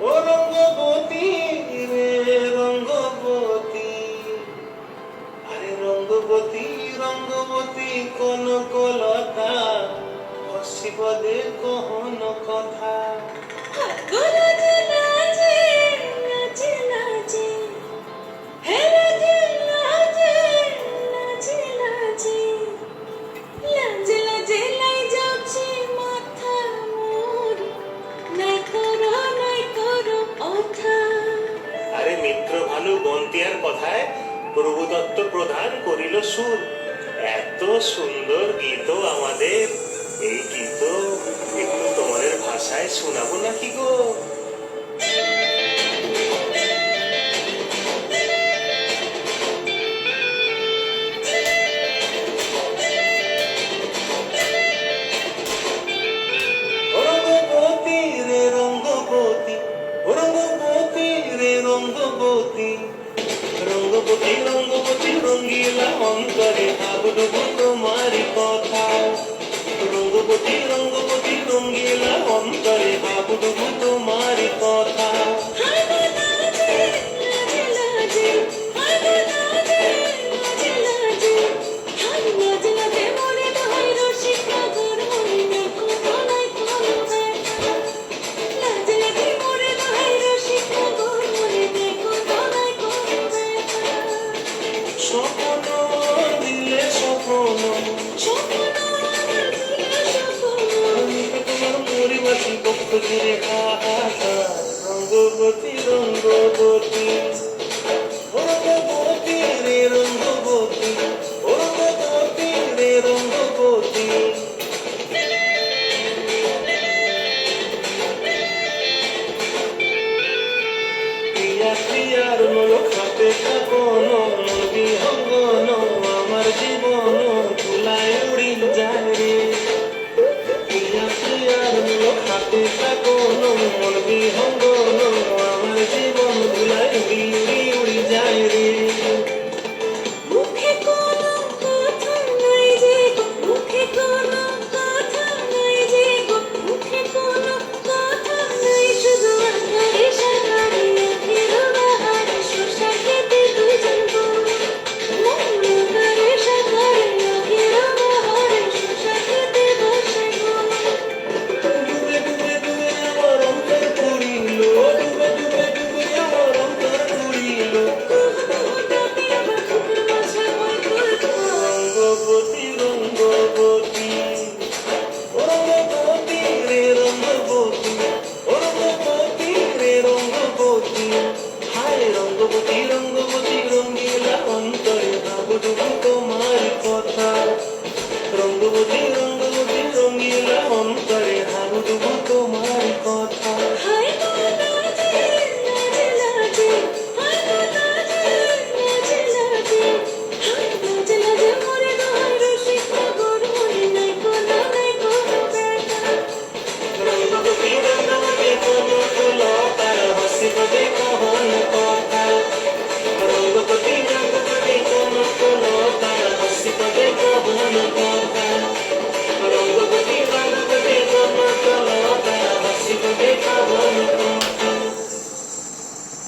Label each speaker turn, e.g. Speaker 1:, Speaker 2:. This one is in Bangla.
Speaker 1: ও রঙ্গবতী রে রঙ্গবতী, আরে রঙ্গবতী রঙ্গবতী কনকলতা, হসিব দে কহন কথা। আরে মিত্র ভানু বন্তিয়ার কথায় প্রভুদত্ত প্রধান করিল সুর। এত সুন্দর গীত আমাদের, এই গীত একটু তোমাদের ভাষায় শোনাবো নাকি গো? রঙ্গবতী রে রঙ্গবতী, রঙ্গবতী রে রঙ্গবতী, রঙ্গবতী রঙ্গবতী রঙ্গিলা অন্তরে ভাবডুবু তোমারি কথা। রঙ্গবতী রঙ্গবতী রঙ্গিলা অন্তরে ভাবডুবু তোমারি কথা। স্বপ্ন দিলে স্বপ্ন, তোমার পরিবাসী পক্ষ জুড়ে হাহাকার। রঙ্গবতী রঙ্গবতী, রঙ্গবতী রে রঙ্গবতী, রঙ্গবতী রে রঙ্গবতী। প্রিয়া প্রিয়ার লোক হাতে থাকন, বিহঙ্গন আমার জীবন তুলায় উড়ি যায় রে। প্রিয়া প্রিয়ার লোক হাতে থাকন, মন বিহঙ্গন আমার জীবন তুলায় উড়ি উড়ি উড়ি যায় রে। ডুবে ডুবে ডুবে আমার অন্তর পুরিল, ডুবে ডুবে ডুবে আমার অন্তর পুরিল। রঙ্গবতী রঙ্গবতী, রঙ্গবতী রে রঙ্গবতী, রঙ্গবতী রে রঙ্গবতী। হায় রঙ্গবতী রঙ্গবতী রঙ্গিলা অন্তরে ভাবডুবু তোমার কথা। রঙ্গবতী রঙ্গবতী রঙ্গিলা অন্তরে ভাবডুবু তোমার কথা। রঙ্গবতী রঙ্গবতী কনকলতার, হসিব দে কহন কথা। রঙ্গবতী রঙ্গবতী কনকলতার, হসিব দে কহন কথা। রঙ্গবতী রঙ্গবতী কনকলতার, হসিব দে কহন কথা।